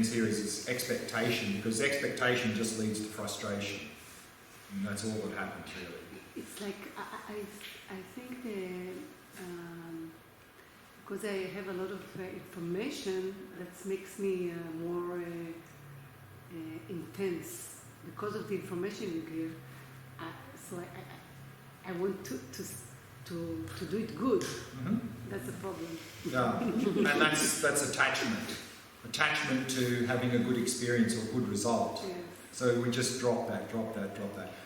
here is this expectation, because expectation just leads to frustration, and that's all that happens really. It's like I think because I have a lot of information that makes me more intense because of the information you give. So I want to do it good. Mm-hmm. That's the problem. Yeah, and that's attachment to having a good experience or good result. Yes. So we just drop that.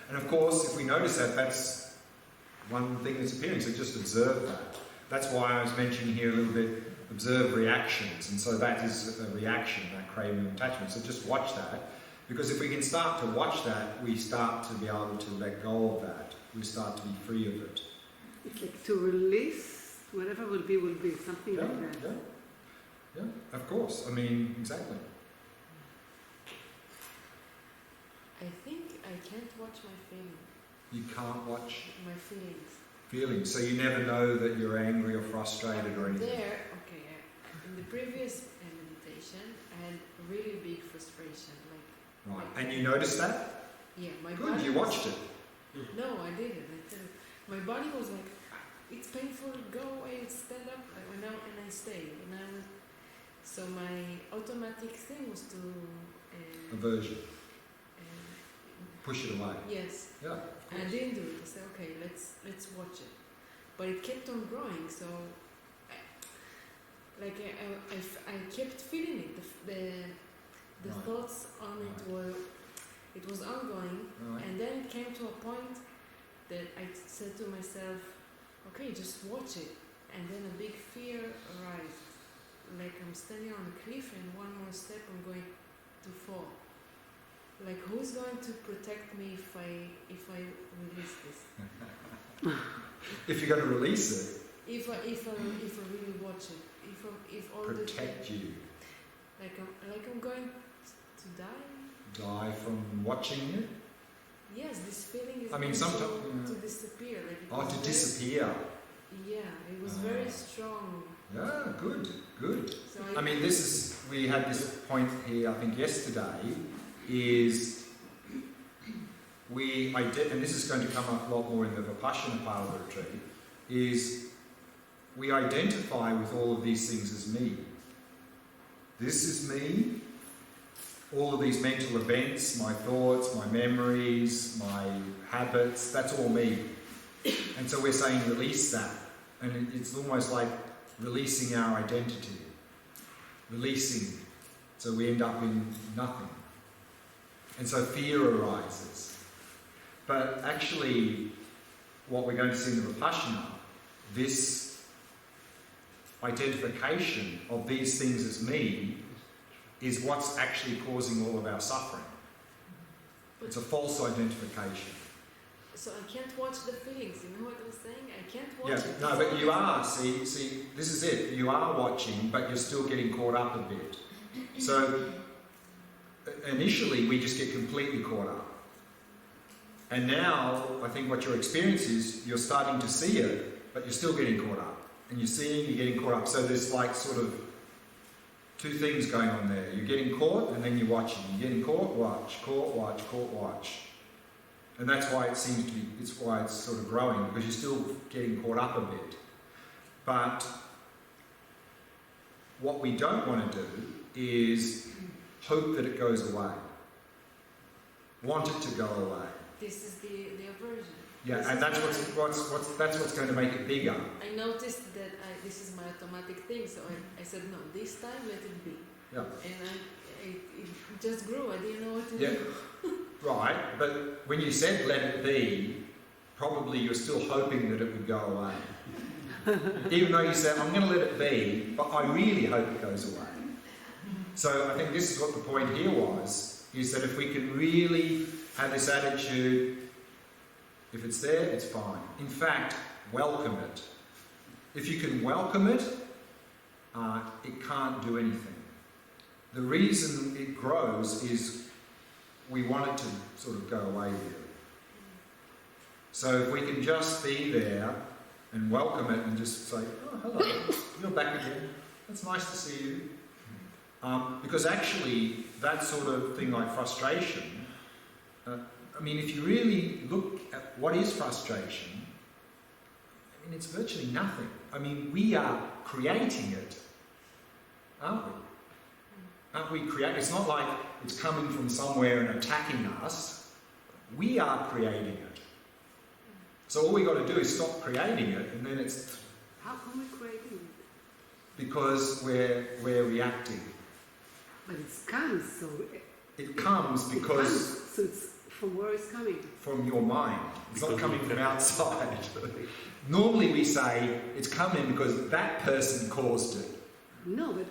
And of course, if we notice that, that's one thing that's appearing, so just observe that. That's why I was mentioning here a little bit, observe reactions, and so that is a reaction, that craving and attachment. So just watch that, because if we can start to watch that, we start to be able to let go of that. We start to be free of it. It's like to release whatever will be, something like that. Yeah, of course. I mean, exactly. I think I can't watch my feelings. You can't watch my feelings. Feelings. So you never know that you're angry or frustrated or anything. In the previous meditation, I had a really big frustration. Right. And you noticed that? Yeah, my Good. body. You watched it. No, I didn't. My body was like, it's painful. Go away. Stand up. And I stayed. So my automatic thing was to aversion. Push it away. Yes. Yeah. And I didn't do it. I said, okay, let's watch it. But it kept on growing. So, I kept feeling it. The Right. thoughts on it was ongoing. Right. And then it came to a point that I said to myself, okay, just watch it. And then a big fear arrived. Like I'm standing on a cliff and one more step I'm going to fall. Like who's going to protect me if I release this? If you're going to release it. If I really watch it. If all protect the you. Like I'm going to die. Die from watching it. Yes, this feeling is going to disappear. Like to disappear. Yeah, it was very strong. Yeah, good. So we had this point here, I think yesterday, is and this is going to come up a lot more in the Vipashyana part of the retreat, is we identify with all of these things as me. This is me. All of these mental events, my thoughts, my memories, my habits, that's all me. And so we're saying release that. And it's almost like releasing our identity. Releasing. So we end up in nothing. And so fear arises. But actually, what we're going to see in the Vipashyana, this identification of these things as me is what's actually causing all of our suffering. It's a false identification. So I can't watch the feelings, you know what I'm saying? I can't watch it. No, but you are, see, this is it. You are watching, but you're still getting caught up a bit. So, initially, we just get completely caught up. And now, I think what your experience is, you're starting to see it, but you're still getting caught up. And you're seeing, you're getting caught up. So there's like sort of two things going on there. You're getting caught, and then you're watching. You're getting caught, watch, caught, watch, caught, watch. And that's why it seems to be, it's why it's sort of growing, because you're still getting caught up a bit. But what we don't want to do is hope that it goes away. Want it to go away. This is the aversion. Yeah, and that's what's going to make it bigger. I noticed that this is my automatic thing, so I said, no, this time let it be. Yeah. And it just grew. I didn't know what to do. Right, but when you said let it be, probably you're still hoping that it would go away. Even though you said, I'm going to let it be, but I really hope it goes away. So I think this is what the point here was, is that if we can really have this attitude, if it's there, it's fine. In fact, welcome it. If you can welcome it, it can't do anything. The reason it grows is we want it to sort of go away really. So if we can just be there and welcome it and just say, oh, hello, you're back again. It's nice to see you. Because actually, that sort of thing like frustration, I mean, if you really look at what is frustration, I mean, it's virtually nothing. I mean, we are creating it, aren't we? Aren't we creating? It's not like it's coming from somewhere and attacking us. We are creating it. So all we got to do is stop creating it, and then it's... How come we're creating it? Because we're reacting. But it comes, so... It comes because... So it's from where it's coming? From your mind. It's not coming from outside. Normally we say it's coming because that person caused it. No, but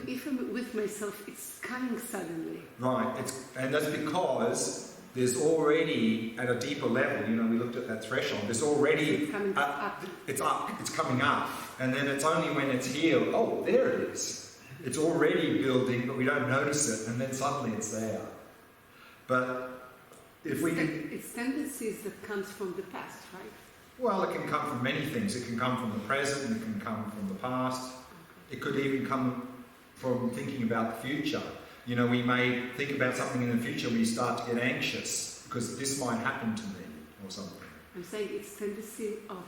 if I'm with myself, it's coming suddenly. Right, and that's because there's already, at a deeper level, you know, we looked at that threshold, there's already... It's coming up. It's up, it's coming up. And then it's only when it's here, oh, there it is. It's already building, but we don't notice it, and then suddenly it's there. But if we can... It's tendencies that comes from the past, right? Well, it can come from many things. It can come from the present, it can come from the past. It could even come from thinking about the future. You know, we may think about something in the future and we start to get anxious because this might happen to me or something. I'm saying it's tendency of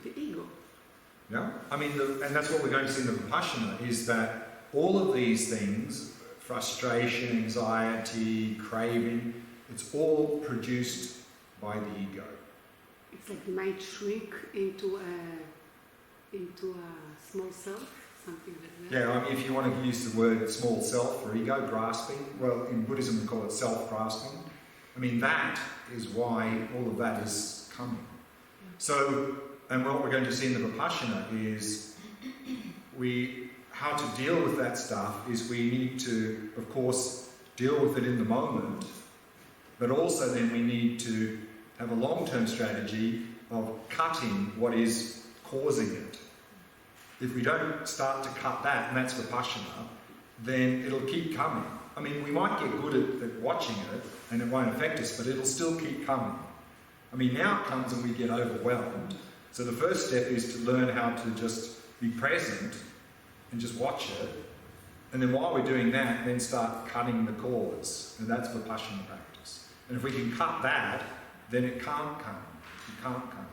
the ego. Yeah? I mean, and that's what we're going to see in the Vipashyana, is that all of these things, frustration, anxiety, craving, it's all produced by the ego. It's like the mind shrink into a small self, something like that. Yeah, I mean, if you want to use the word small self or ego, grasping, well, in Buddhism we call it self-grasping. I mean, that is why all of that is coming. So, and what we're going to see in the Vipashyana is how to deal with that stuff is we need to, of course, deal with it in the moment, but also then we need to have a long-term strategy of cutting what is causing it. If we don't start to cut that, and that's Vipashyana, then it'll keep coming. I mean, we might get good at watching it, and it won't affect us, but it'll still keep coming. I mean, now it comes and we get overwhelmed. So the first step is to learn how to just be present and just watch it. And then while we're doing that, then start cutting the cause. And that's Vipashyana practice. And if we can cut that, then it can't come. It can't come.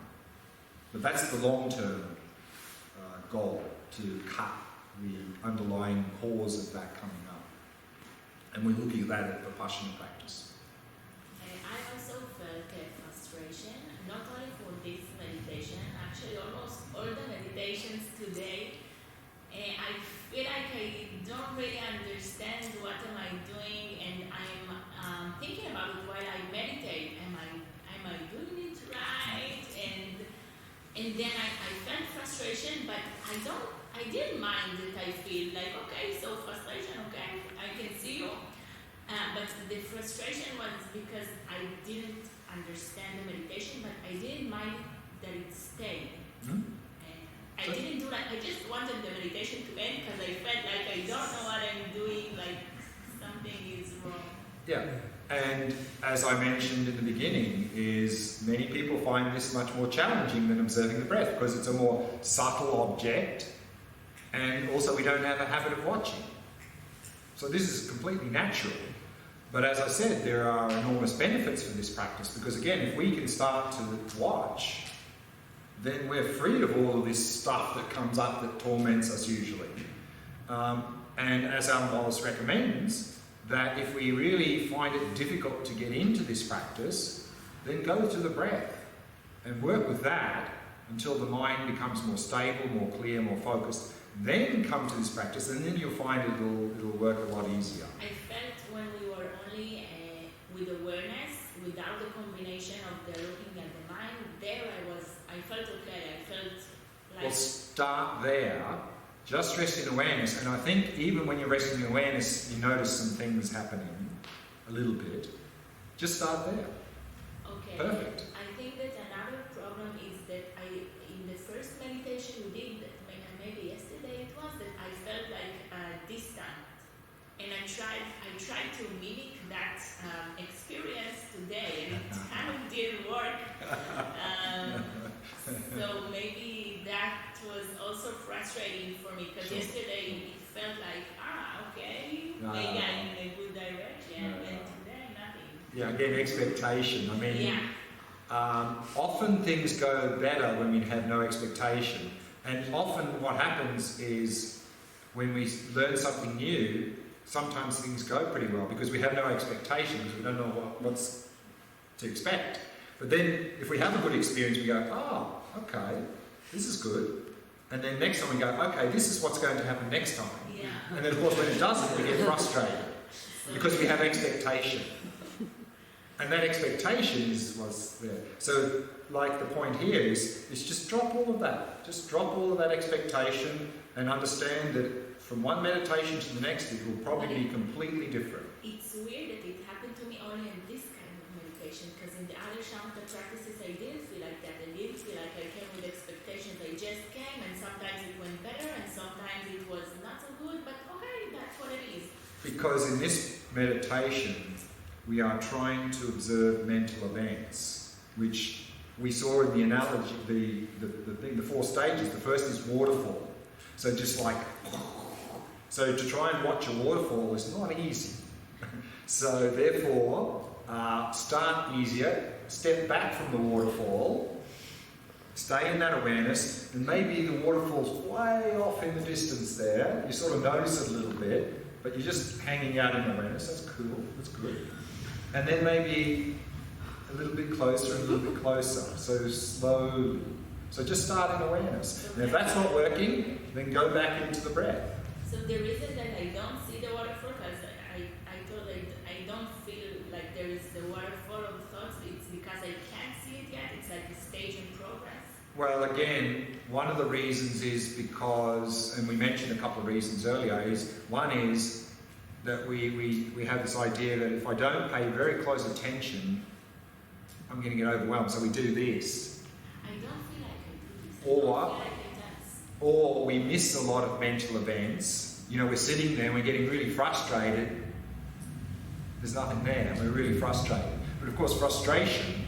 But that's the long-term goal, to cut the underlying cause of that coming up. And we're looking at that at Vipashyana practice. I also felt frustration, not only for this meditation, actually almost all the meditations today. I feel like I don't really understand what am I doing, and I'm thinking about it while I meditate. Am I doing it right? And then I felt frustration, but I didn't mind that. I feel like, okay, so frustration, okay, I can see you. But the frustration was because I didn't understand the meditation, but I didn't mind that it stayed. Mm-hmm. I didn't do that. I just wanted the meditation to end because I felt like I don't know what I'm doing, like something is wrong. Yeah, and as I mentioned in the beginning, is many people find this much more challenging than observing the breath because it's a more subtle object, and also we don't have a habit of watching. So this is completely natural. But as I said, there are enormous benefits for this practice because, again, if we can start to watch, then we're free of all of this stuff that comes up that torments us usually. And as Alan Wallace recommends, that if we really find it difficult to get into this practice, then go to the breath and work with that until the mind becomes more stable, more clear, more focused. Then come to this practice, and then you'll find it'll work a lot easier. I felt when we were only with awareness, without the combination of the looking at the mind, there I felt okay. I felt like... Well, start there. Just rest in awareness. And I think even when you're resting in awareness, you notice some things happening a little bit. Just start there. Okay. Perfect. I think that another problem is that in the first meditation we did, maybe yesterday it was, that I felt like distant. And I tried to mimic that experience today, and it kind of didn't work. So maybe that was also frustrating for me, because yesterday it felt like, okay, No. maybe I'm in a good direction, No. and today nothing. Yeah, again, expectation. I mean, Yeah. often things go better when we have no expectation. And often what happens is when we learn something new, sometimes things go pretty well because we have no expectations. We don't know what's to expect. But then if we have a good experience, we go, oh, okay, this is good. And then next time we go, okay, this is what's going to happen next time. Yeah. And then of course when it doesn't, we get frustrated because we have expectation. And that expectation is what's there. So like the point here is just drop all of that. Just drop all of that expectation and understand that from one meditation to the next, it will probably be completely different. It's weird that it happened to me only in this kind of meditation, because in the other Shamatha practices I didn't feel like that. I didn't feel like I came with expectations. I just came, and sometimes it went better and sometimes it was not so good, but okay, that's what it is. Because in this meditation, we are trying to observe mental events, which we saw in the analogy, the 4 stages. The first is waterfall. So just like, so to try and watch a waterfall is not easy. So therefore, start easier, step back from the waterfall, stay in that awareness, and maybe the waterfall's way off in the distance there. You sort of notice it a little bit, but you're just hanging out in awareness. That's cool, that's good. And then maybe a little bit closer and a little bit closer. So slowly. So just start in awareness. And if that's not working, then go back into the breath. So the reason that I don't see the waterfall, because I thought I don't feel like there is the waterfall of thoughts, it's because I can't see it yet. It's like a stage in progress. Well, again, one of the reasons is because, and we mentioned a couple of reasons earlier, is one is that we have this idea that if I don't pay very close attention, I'm going to get overwhelmed. So we do this. I don't feel like I do this. Or I don't feel like I dance. Or we miss a lot of mental events. You know, we're sitting there and we're getting really frustrated. There's nothing there. We're really frustrated. But of course, frustration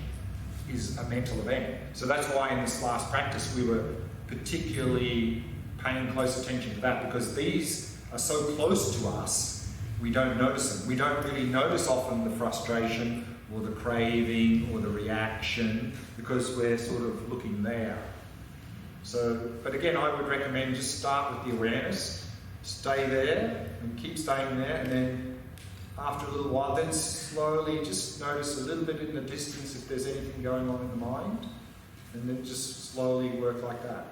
is a mental event. So that's why in this last practice we were particularly paying close attention to that, because these are so close to us, we don't notice them. We don't really notice often the frustration or the craving or the reaction because we're sort of looking there. So, but again, I would recommend just start with the awareness, stay there and keep staying there, and then after a little while, then slowly just notice a little bit in the distance if there's anything going on in the mind, and then just slowly work like that.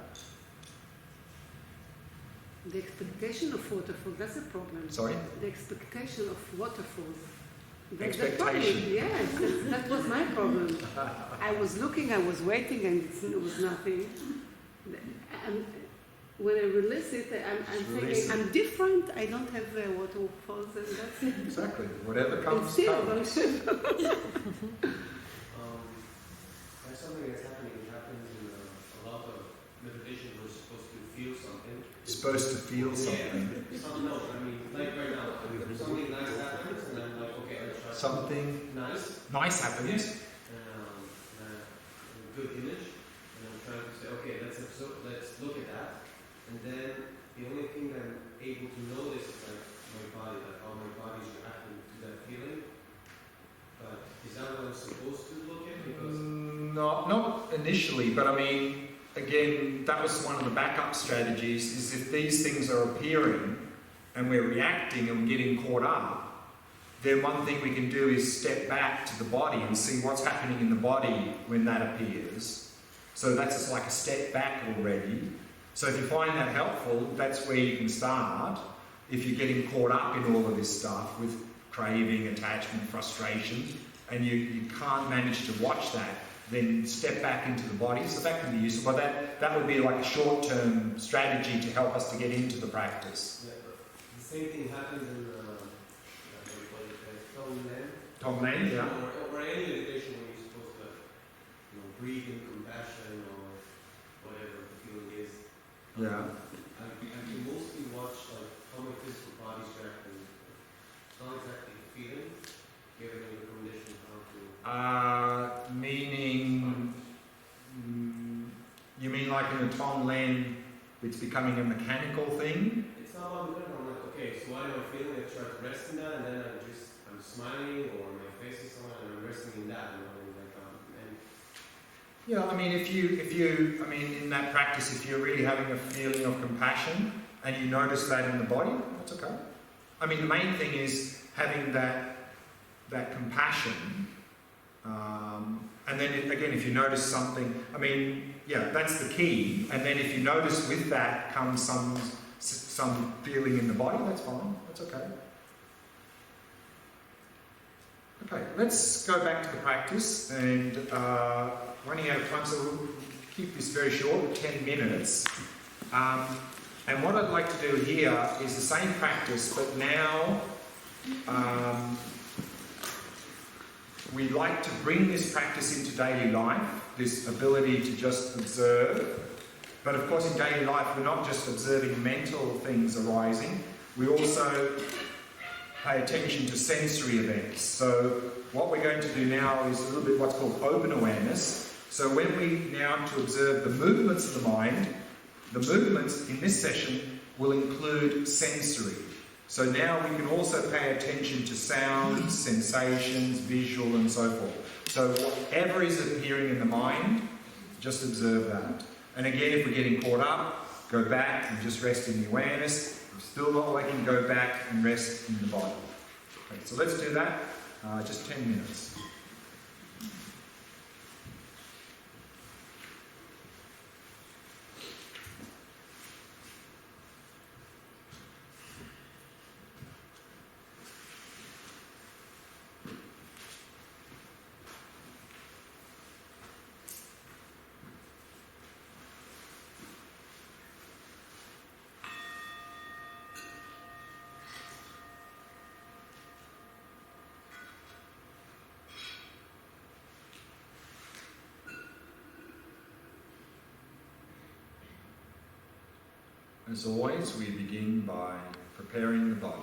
The expectation of waterfall, that's a problem. Sorry? The expectation of waterfalls. That's the Expectation. problem. Yes, that was my problem. I was looking, I was waiting, and it was nothing. And when I release it, I'm Release thinking, it. I'm different, I don't have waterfalls, and that's it. Exactly. Whatever And comes, still, comes. That's something that's happening. It happens in a lot of meditation. We're supposed to feel something. Supposed to feel something. Yeah. No, I mean, like right now, something nice happens, and I'm like, okay, let's try Something nice. nice happens. A good image, and I'm trying to say, okay, let's look at that, and then the only thing that I'm able to notice is like my body, like how my body's reacting to that feeling. But is that what I'm supposed to look at? Because Not initially, but I mean, again, that was one of the backup strategies, is if these things are appearing and we're reacting and we're getting caught up, then one thing we can do is step back to the body and see what's happening in the body when that appears. So that's just like a step back already. So if you find that helpful, that's where you can start. If you're getting caught up in all of this stuff with craving, attachment, frustration, and you can't manage to watch that, then step back into the body. So that can be useful. But that would be like a short-term strategy to help us to get into the practice. yeah, but the same thing happens in Glen, yeah. or any meditation when you're supposed to, breathe in compassion or whatever the feeling is. Yeah. I can mostly watch like how my physical body's reacting. It's not exactly a feeling. Do you have any recommendation how to? Meaning, you mean like in a Tonglen, it's becoming a mechanical thing? It's not about so what am I feeling? I try to rest in that, and then I'm smiling, or my face is on, and I'm resting in that, and Yeah, I mean, if you, in that practice, if you're really having a feeling of compassion and you notice that in the body, that's okay. I mean, the main thing is having that compassion, and then again, if you notice something, that's the key. And then if you notice with that comes some feeling in the body, that's fine. That's okay. Okay, let's go back to the practice, and running out of time, so we'll keep this very short, 10 minutes. And what I'd like to do here is the same practice, but now we'd like to bring this practice into daily life, this ability to just observe. But of course in daily life we're not just observing mental things arising, we also pay attention to sensory events. So what we're going to do now is a little bit what's called open awareness. So when we now to observe the movements of the mind, the movements in this session will include sensory. So now we can also pay attention to sounds, sensations, visual and so forth. So whatever is appearing in the mind, just observe that. And again, if we're getting caught up, go back and just rest in the awareness. If we're still not working, go back and rest in the body. Okay, so let's do that, just 10 minutes. As always, we begin by preparing the body.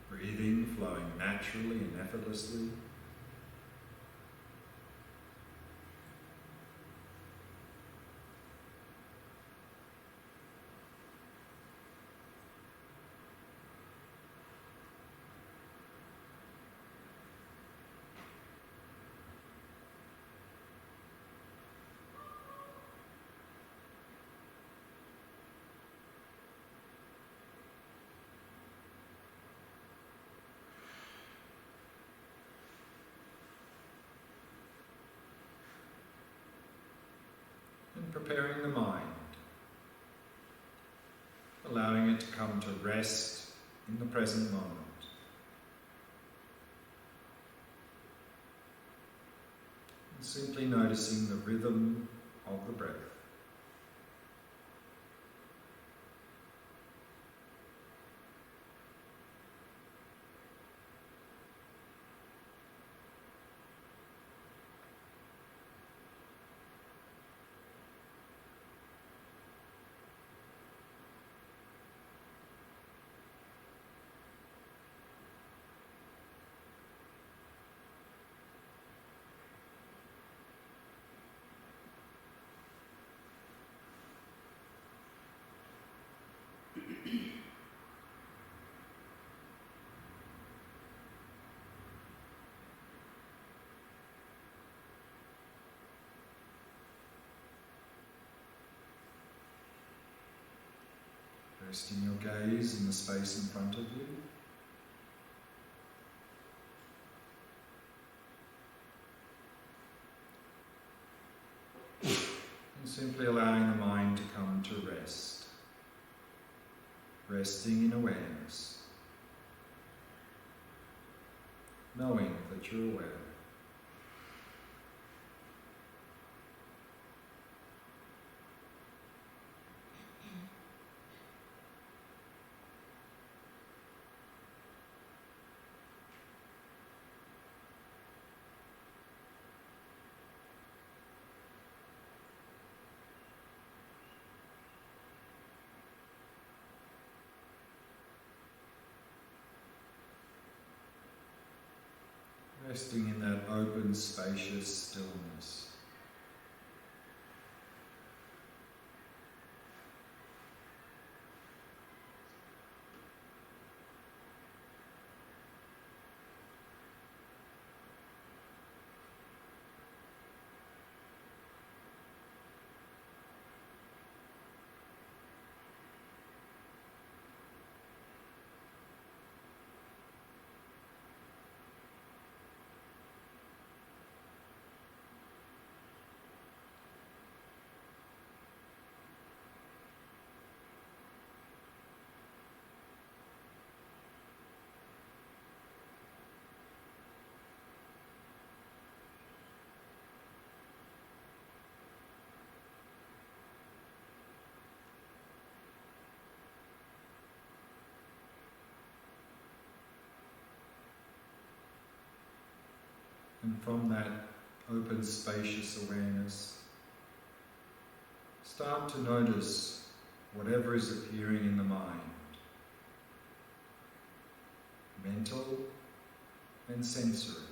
Breathing flowing naturally and effortlessly. And preparing the mind, allowing it to come to rest in the present moment. And simply noticing the rhythm of the breath. Resting your gaze in the space in front of you. And simply allowing the mind to come to rest. Resting in awareness. knowing that you're aware. Resting in that open, spacious stillness. And from that open, spacious awareness, start to notice whatever is appearing in the mind, mental and sensory.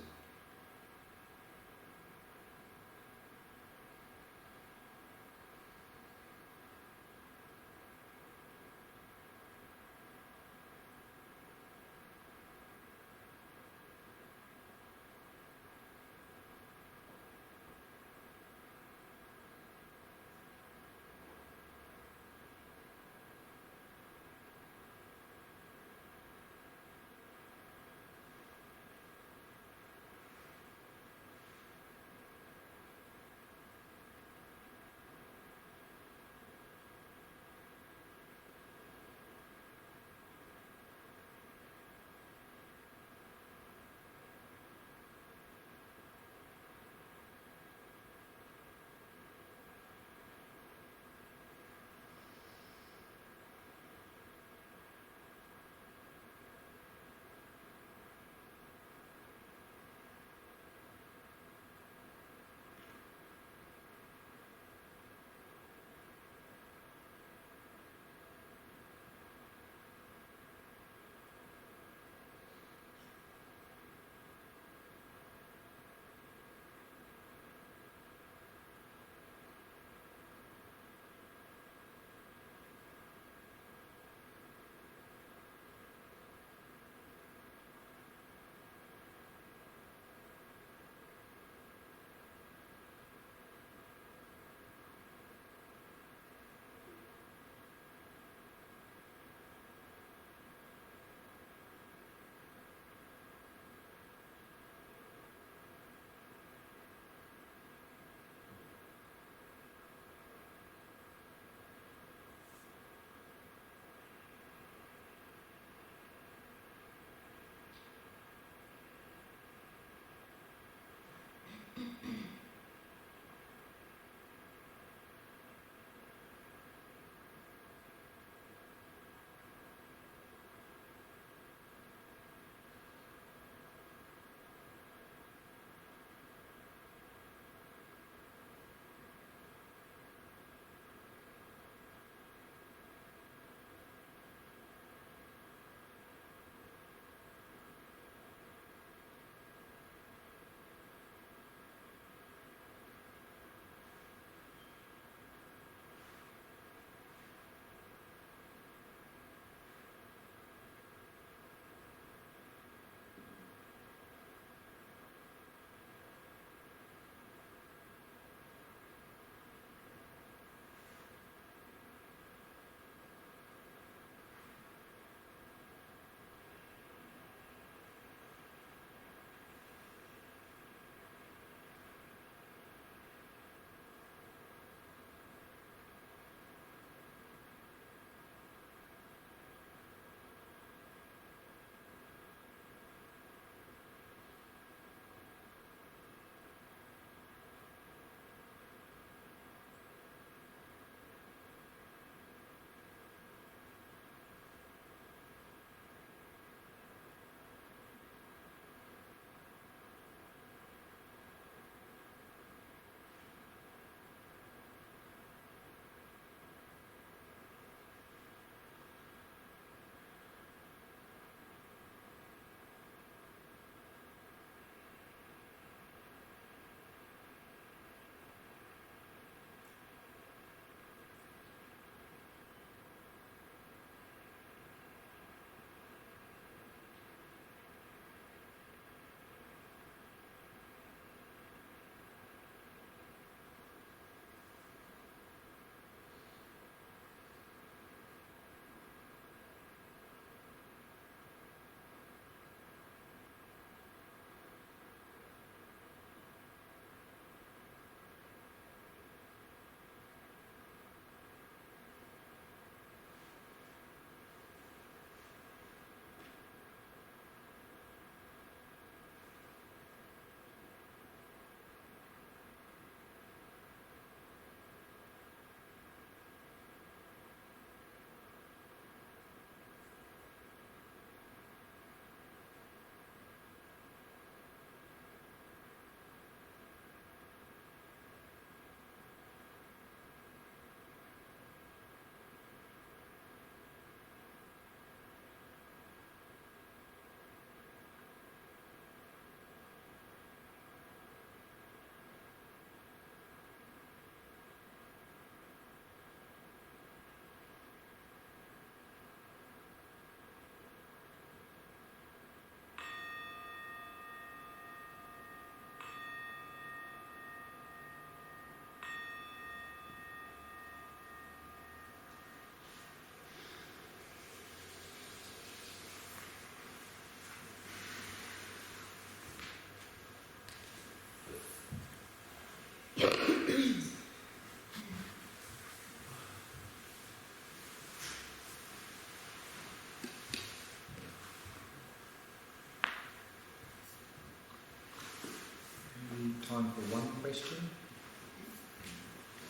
time for one question.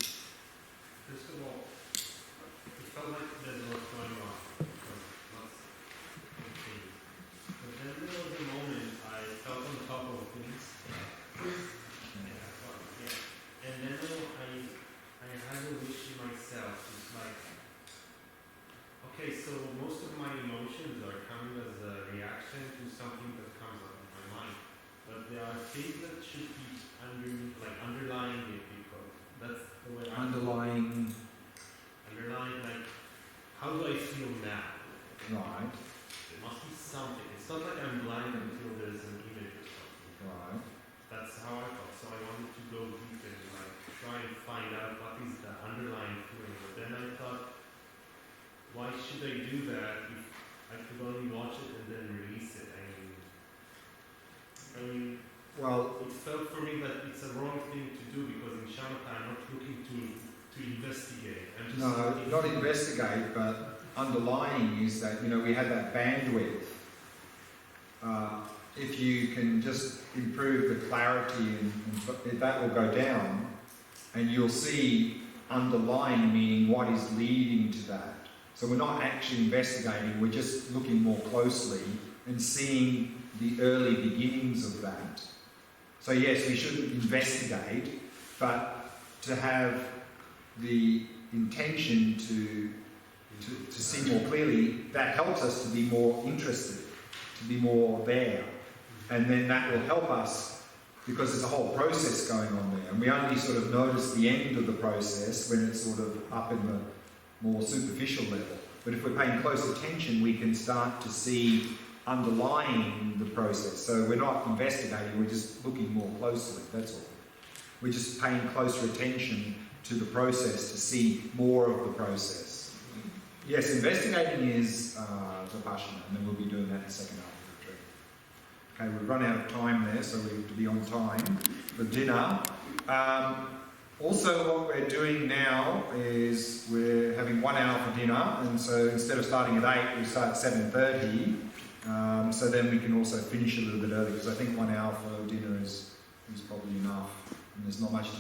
First of all, it felt like there's a lot going on. Lots of things. But then there was a moment I felt on top of things. And then I had a wish in myself. It's like, okay, so most of my emotions are coming as a reaction to something that comes up in my mind. But there are things that should be underlying it, because that's the way I Underlying. like, how do I feel now? Right. There must be something. It's not like I'm blind until there's an image or something. Right. That's how I felt. So I wanted to go deep and try and find out what is the underlying feeling. But then I thought, why should I do that if I could only watch it and then release it? I mean, Well, it felt for me that it's a wrong thing to do, because in Shamatha I'm not looking to investigate. I'm just no, looking not to- investigate, but underlying is that, we had that bandwidth. If you can just improve the clarity, and that will go down, and you'll see underlying, meaning what is leading to that. So we're not actually investigating, we're just looking more closely and seeing the early beginnings of that. So yes, we shouldn't investigate, but to have the intention to see more clearly, that helps us to be more interested, to be more there. And then that will help us, because there's a whole process going on there. And we only sort of notice the end of the process when it's sort of up in the more superficial level. But if we're paying close attention, we can start to see underlying the process. So we're not investigating, we're just looking more closely, that's all. We're just paying closer attention to the process to see more of the process. Yes, investigating is Vipashyana, and then we'll be doing that in the second half of the retreat. Okay, we've run out of time there, so we have to be on time for dinner. Also, what we're doing now is we're having 1 hour for dinner, and so instead of starting at 8, we start at 7:30. So then we can also finish a little bit early, because I think 1 hour for dinner is probably enough, and there's not much to